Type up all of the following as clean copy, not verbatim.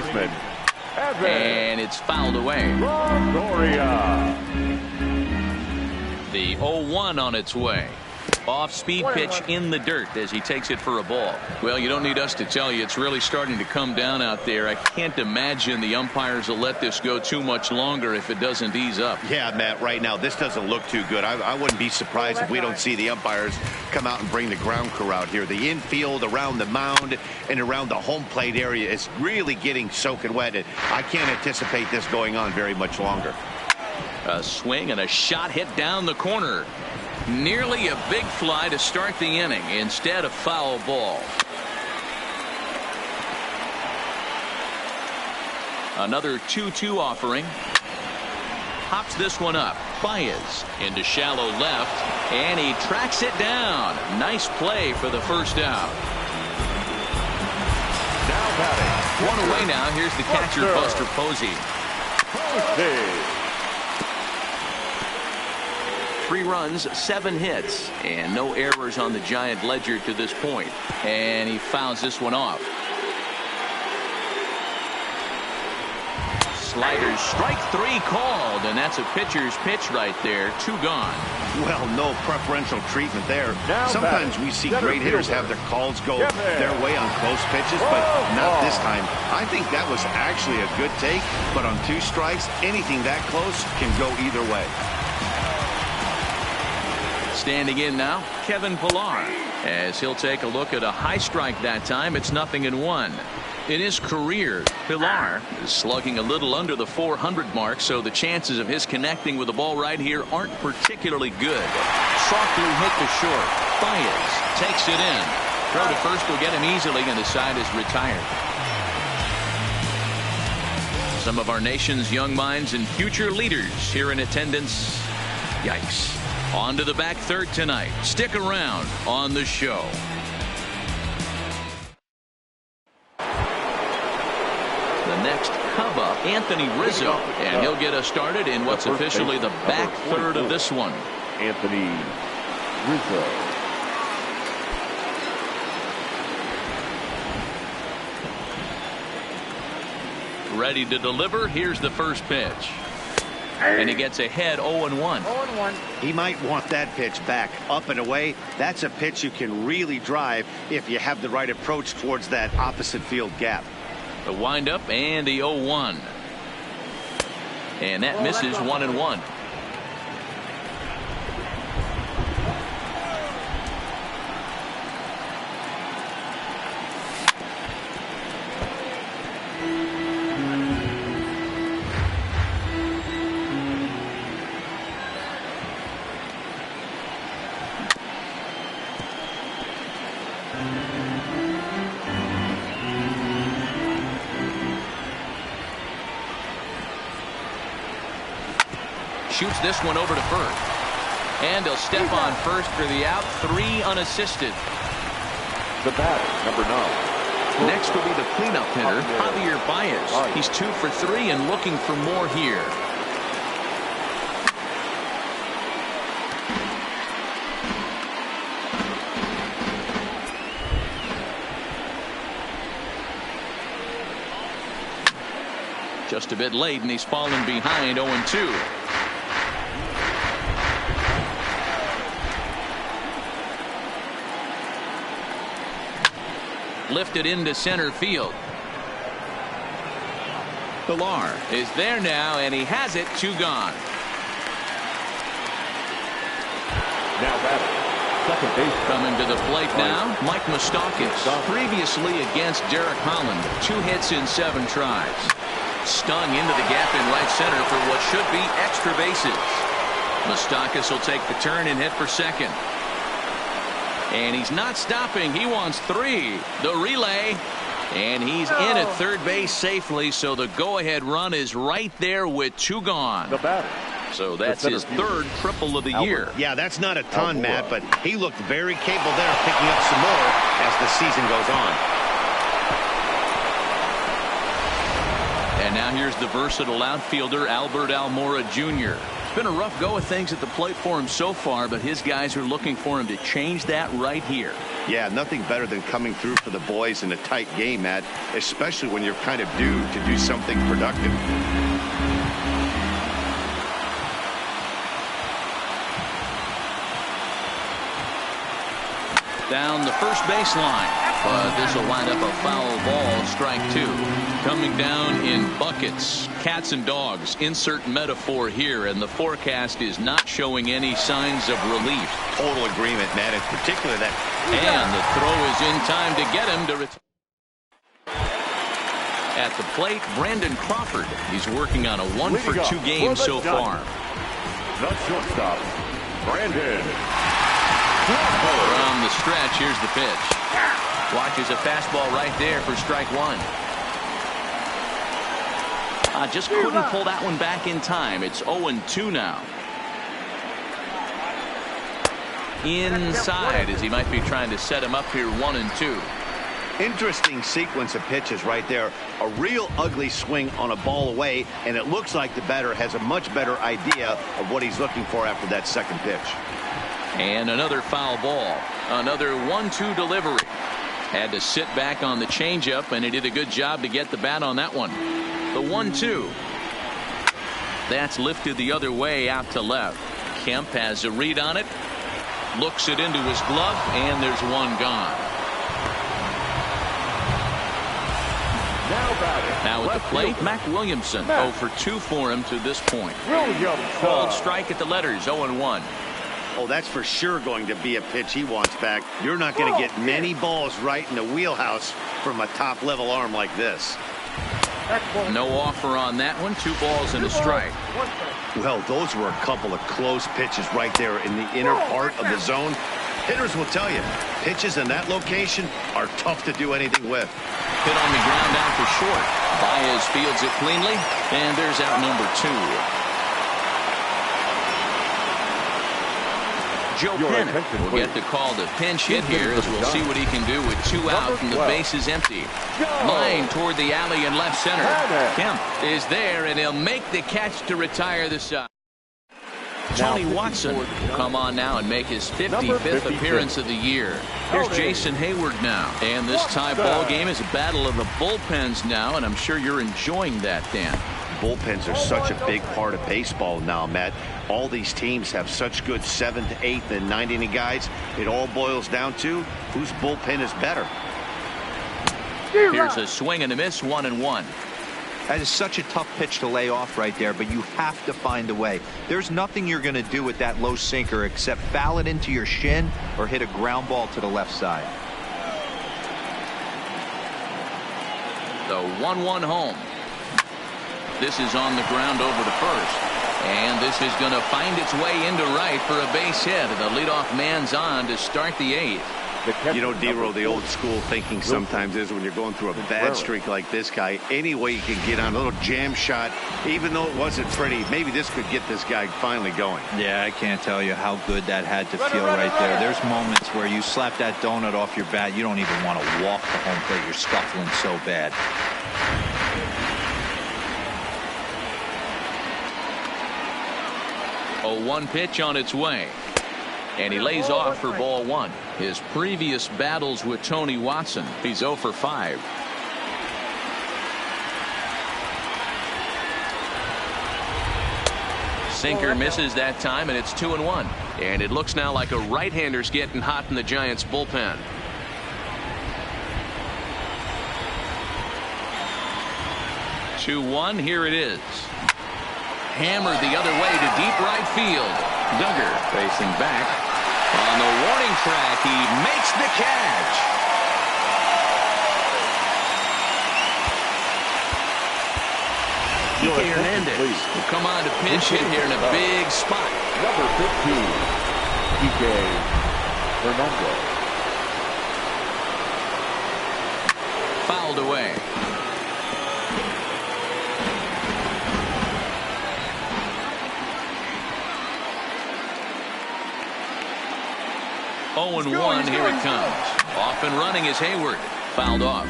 baseman, Evan. And it's fouled away. Longoria. The 0-1 on its way. Off-speed pitch in the dirt as he takes it for a ball. Well, you don't need us to tell you it's really starting to come down out there. I can't imagine the umpires will let this go too much longer if it doesn't ease up. Yeah, Matt, right now this doesn't look too good. I wouldn't be surprised if we don't see the umpires come out and bring the ground crew out here. The infield around the mound and around the home plate area is really getting soaking wet. And I can't anticipate this going on very much longer. A swing and a shot hit down the corner. Nearly a big fly to start the inning. Instead, a foul ball. Another 2-2 offering. Hops this one up. Baez into shallow left, and he tracks it down. Nice play for the first out. Now batting. One away now. Here's the catcher, Buster Posey. 3 runs, 7 hits, and no errors on the Giant ledger to this point. And he fouls this one off. Sliders, strike 3 called, and that's a pitcher's pitch right there. 2 gone. Well, no preferential treatment there. Sometimes we see great hitters have their calls go their way on close pitches, but not this time. I think that was actually a good take, but on 2 strikes, anything that close can go either way. Standing in now, Kevin Pillar, as he'll take a look at a high strike that time. It's 0-1. In his career, Pillar is slugging a little under the 400 mark, so the chances of his connecting with the ball right here aren't particularly good. Softly hit to short. Baez takes it in. Throw to first will get him easily, and the side is retired. Some of our nation's young minds and future leaders here in attendance. Yikes. On to the back third tonight. Stick around on the show. The next Cub up, Anthony Rizzo, and he'll get us started in what's officially the back third of this one. Anthony Rizzo. Ready to deliver. Here's the first pitch. And he gets ahead 0-1. He might want that pitch back up and away. That's a pitch you can really drive if you have the right approach towards that opposite field gap. The windup and the 0-1. And that misses 1-1. Shoots this one over to first. And he'll step on first for the out. 3 unassisted. The batter, number 9. Next will be the cleanup hitter, Javier Baez. He's 2 for 3 and looking for more here. Just a bit late, and he's fallen behind 0-2. Lifted into center field. Pillar is there now, and he has it. 2 gone. Now batting. Second base. Coming to the plate now, Mike Moustakas. Previously against Derek Holland. 2 hits in 7 tries. Stung into the gap in right center for what should be extra bases. Moustakas will take the turn and hit for second. And he's not stopping. He wants 3. The relay. And he's in at third base safely, so the go-ahead run is right there with 2 gone. The batter. So that's his 3rd triple of the year. Yeah, that's not a ton, Matt, but he looked very capable there of picking up some more as the season goes on. And now here's the versatile outfielder, Albert Almora Jr. It's been a rough go of things at the plate for him so far, but his guys are looking for him to change that right here. Yeah, nothing better than coming through for the boys in a tight game, Matt, especially when you're kind of due to do something productive. Down the first baseline. But this will wind up a foul ball, strike 2. Coming down in buckets, cats and dogs, insert metaphor here, and the forecast is not showing any signs of relief. Total agreement, Matt, in particular that. And the throw is in time to get him to return. At the plate, Brandon Crawford. He's working on a 1-for-2 game so far. The shortstop, Brandon. From the stretch, here's the pitch. Watches a fastball right there for strike 1. Just couldn't pull that one back in time. It's 0-2 now. Inside, as he might be trying to set him up here 1-2. Interesting sequence of pitches right there. A real ugly swing on a ball away, and it looks like the batter has a much better idea of what he's looking for after that second pitch. And another foul ball. Another 1-2 delivery. Had to sit back on the changeup, and he did a good job to get the bat on that one. The 1-2. That's lifted the other way out to left. Kemp has a read on it. Looks it into his glove, and there's one gone. Now at the plate, Mac Williamson. 0-for-2 for him to this point. Called strike at the letters, 0-1. Oh, that's for sure going to be a pitch he wants back. You're not going to get many balls right in the wheelhouse from a top-level arm like this. No offer on that one. 2 balls and a strike. Well, those were a couple of close pitches right there in the inner part of the zone. Hitters will tell you, pitches in that location are tough to do anything with. Hit on the ground out for short. Baez fields it cleanly, and there's out number 2. Joe Pennant will get the call to pinch hit here, as we'll see what he can do with 2 out and the bases empty. Line toward the alley in left center. Kemp is there, and he'll make the catch to retire the side. Tony Watson will come on now and make his 55th appearance of the year. Here's Jason Hayward now. And this tie ball game is a battle of the bullpens now, and I'm sure you're enjoying that, Dan. Bullpens are such a big part of baseball now, Matt. All these teams have such good 7th, 8th, and 9th inning guys. It all boils down to whose bullpen is better. Here's a swing and a miss, 1-1. That is such a tough pitch to lay off right there, but you have to find a way. There's nothing you're going to do with that low sinker except foul it into your shin or hit a ground ball to the left side. The 1-1 home. This is on the ground over to first. And this is going to find its way into right for a base hit. The leadoff man's on to start the 8th. You know, Dero, the old school thinking sometimes is when you're going through a bad streak like this guy, any way you can get on a little jam shot, even though it wasn't pretty, maybe this could get this guy finally going. Yeah, I can't tell you how good that had to feel right there. There's moments where you slap that donut off your bat, you don't even want to walk the home plate. You're scuffling so bad. A 1 pitch on its way. And he lays off for ball 1. His previous battles with Tony Watson, he's 0 for 5. Sinker misses that time, and it's 2-1. And it looks now like a right-hander's getting hot in the Giants bullpen. Two-1, here it is. Hammered the other way to deep right field. Duggar facing back. On the warning track, he makes the catch. Kike Hernandez will come on to pinch hit here in a big spot. Number 15, Kike Hernandez. Fouled away. Oh, and 1, here it comes. Off and running is Hayward. Fouled off.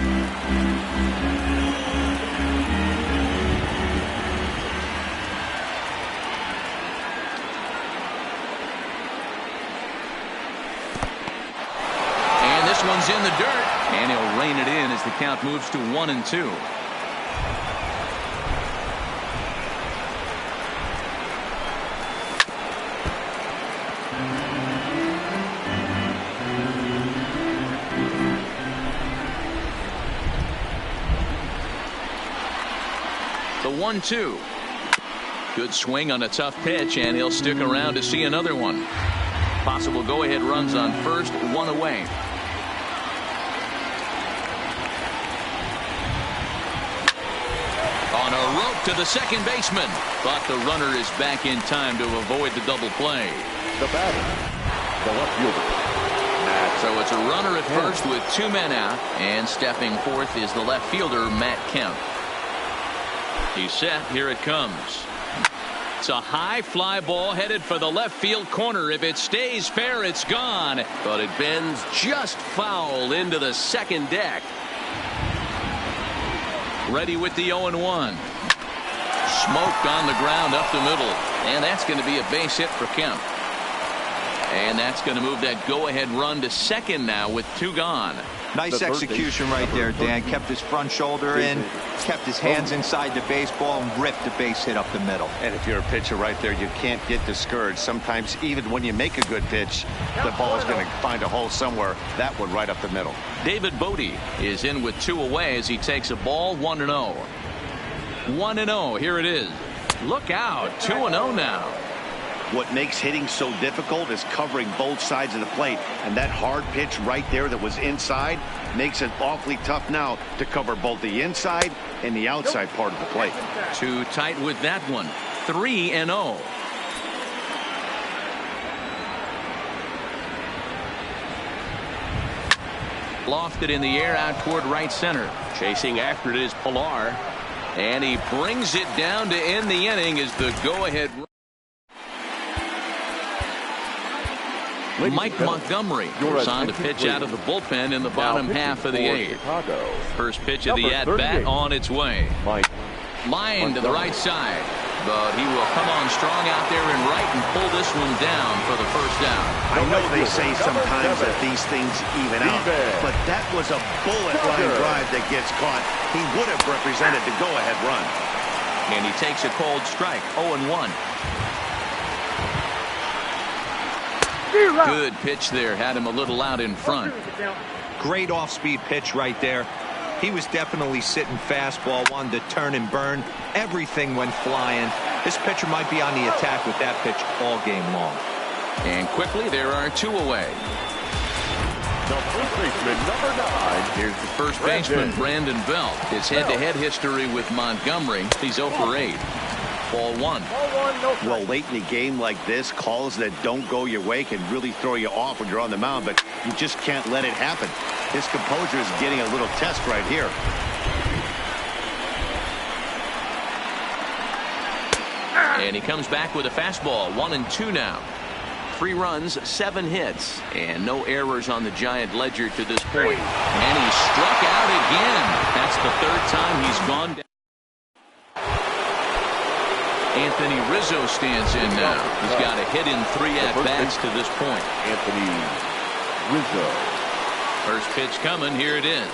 in the dirt, and he'll rein it in as the count moves to 1-2. The 1-2. Good swing on a tough pitch, and he'll stick around to see another one. Possible go-ahead runs on first, one away. On a rope to the second baseman, but the runner is back in time to avoid the double play. The batter, the left fielder. So it's a runner at first with 2 men out, and stepping forth is the left fielder, Matt Kemp. He's set. Here it comes. It's a high fly ball headed for the left field corner. If it stays fair, it's gone. But it bends just foul into the second deck. Ready with the 0-1. Smoked on the ground up the middle. And that's going to be a base hit for Kemp. And that's going to move that go-ahead run to second now with 2 gone. Nice execution right there, Dan. Kept his front shoulder in, kept his hands inside the baseball, and ripped a base hit up the middle. And if you're a pitcher right there, you can't get discouraged. Sometimes even when you make a good pitch, the ball's going to find a hole somewhere. That one right up the middle. David Bodie is in with 2 away as he takes a ball. 1-0. 1-0. Here it is. Look out. 2-0 now. What makes hitting so difficult is covering both sides of the plate, and that hard pitch right there that was inside makes it awfully tough now to cover both the inside and the outside part of the plate. Too tight with that one. 3-0. Lofted in the air out toward right center. Chasing after it is Pilar, and he brings it down to end the inning as the go-ahead. Mike Montgomery is on to pitch out of the bullpen in the bottom half of the 8th. First pitch of the at-bat on its way. Line to the right side, but he will come on strong out there in right and pull this one down for the first out. I know they say sometimes that these things even out, but that was a bullet line drive that gets caught. He would have represented the go-ahead run. And he takes a cold strike. 0-1. Good pitch there. Had him a little out in front. Great off-speed pitch right there. He was definitely sitting fastball, wanted to turn and burn. Everything went flying. This pitcher might be on the attack with that pitch all game long. And quickly, there are 2 away. The first baseman, number 9. Here's the first baseman, Brandon Belt. His head-to-head history with Montgomery. He's 0 for 8. Ball 1. Well, late in a game like this, calls that don't go your way can really throw you off when you're on the mound, but you just can't let it happen. His composure is getting a little test right here. And he comes back with a fastball. 1-2 now. 3 runs, 7 hits, and no errors on the Giant ledger to this point. And he struck out again. That's the 3rd time he's gone down. Anthony Rizzo stands in now. He's got a hit in 3 at-bats to this point. Anthony Rizzo. First pitch coming. Here it is.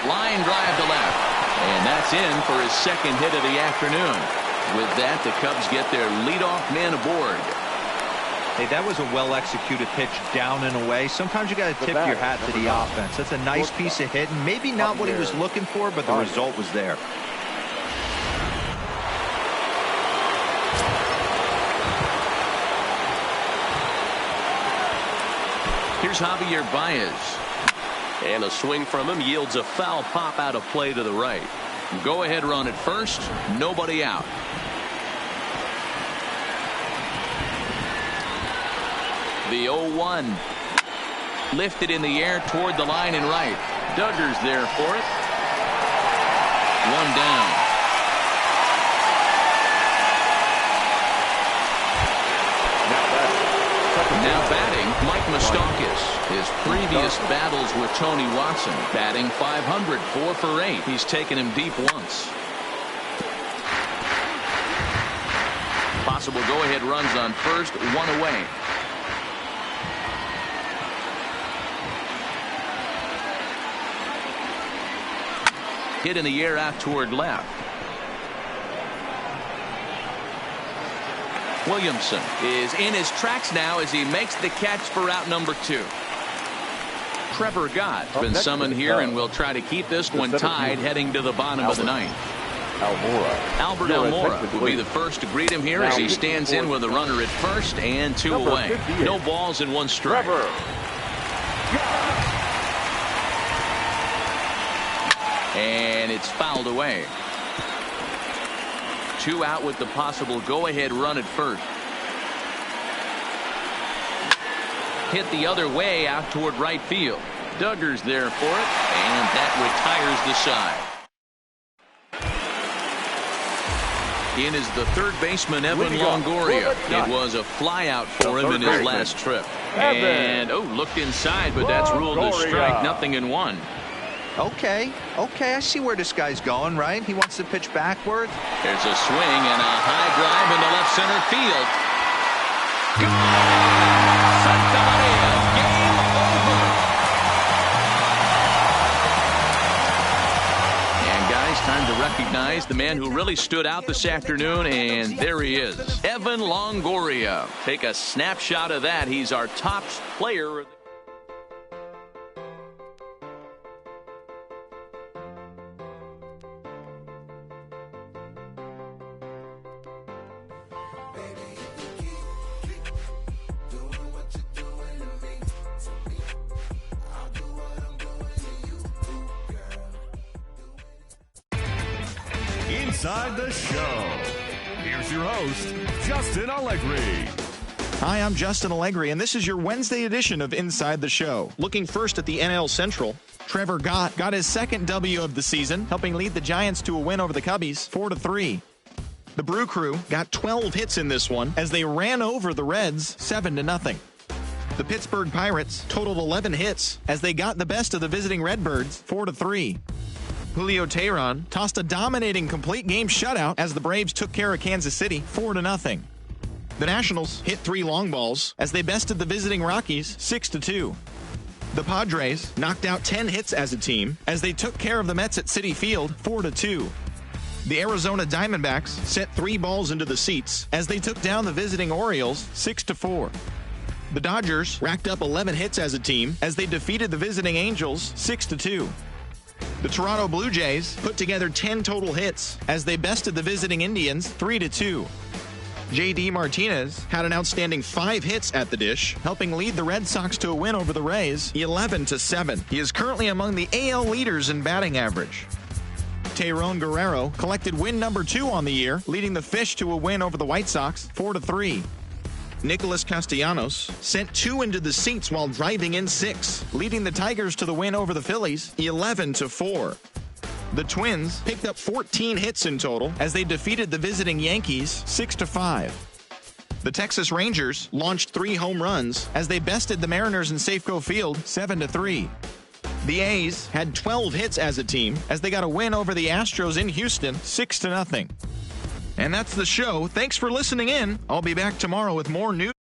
Line drive to left. And that's in for his 2nd hit of the afternoon. With that, the Cubs get their leadoff man aboard. Hey, that was a well-executed pitch down and away. Sometimes you got to tip your hat to the offense. That's a nice piece of hitting. Maybe not what he was looking for, but the result was there. Here's Javier Baez. And a swing from him yields a foul pop out of play to the right. Go-ahead run at first. Nobody out. The 0-1. Lifted in the air toward the line and right. Duggar's there for it. 1 down. Now batting, Mike Moustakas. His previous battles with Tony Watson. Batting .500, 4 for 8. He's taken him deep once. Possible go-ahead runs on first, 1 away. hit in the air out toward left. Williamson is in his tracks now as he makes the catch for out number 2. Trevor Gott's been summoned here, and will try to keep this one tied heading to the bottom of the ninth. Albert Almora will be the first to greet him here as he stands in with a runner at first and 2 away. No balls and 1 strike. And it's fouled away. 2 out with the possible go-ahead run at first. Hit the other way out toward right field. Duggar's there for it, and that retires the side. In is the third baseman, Evan Longoria. It was a flyout for him in his last trip. And, looked inside, but that's ruled a strike, 0-1. Okay, I see where this guy's going, right? He wants to pitch backward. There's a swing and a high drive into left center field. Santa Maria, game over. And guys, time to recognize the man who really stood out this afternoon, and there he is, Evan Longoria. Take a snapshot of that. He's our top player. Inside the Show. Here's your host, Justin Allegri. Hi, I'm Justin Allegri, and this is your Wednesday edition of Inside the Show. Looking first at the NL Central, Trevor Gott got his second W of the season, helping lead the Giants to a win over the Cubbies, 4-3. The Brew Crew got 12 hits in this one as they ran over the Reds, 7-0. The Pittsburgh Pirates totaled 11 hits as they got the best of the visiting Redbirds, 4-3. Julio Teheran tossed a dominating complete game shutout as the Braves took care of Kansas City, 4-0. The Nationals hit 3 long balls as they bested the visiting Rockies, 6-2. The Padres knocked out 10 hits as a team as they took care of the Mets at Citi Field, 4-2. The Arizona Diamondbacks sent 3 balls into the seats as they took down the visiting Orioles, 6-4. The Dodgers racked up 11 hits as a team as they defeated the visiting Angels, 6-2. The Toronto Blue Jays put together 10 total hits as they bested the visiting Indians 3-2. J.D. Martinez had an outstanding 5 hits at the dish, helping lead the Red Sox to a win over the Rays 11-7. He is currently among the AL leaders in batting average. Tayron Guerrero collected win number 2 on the year, leading the Fish to a win over the White Sox 4-3. Nicholas Castellanos sent 2 into the seats while driving in 6, leading the Tigers to the win over the Phillies 11-4. The Twins picked up 14 hits in total as they defeated the visiting Yankees 6-5. The Texas Rangers launched 3 home runs as they bested the Mariners in Safeco Field 7-3. The A's had 12 hits as a team as they got a win over the Astros in Houston 6-0. And that's the show. Thanks for listening in. I'll be back tomorrow with more news.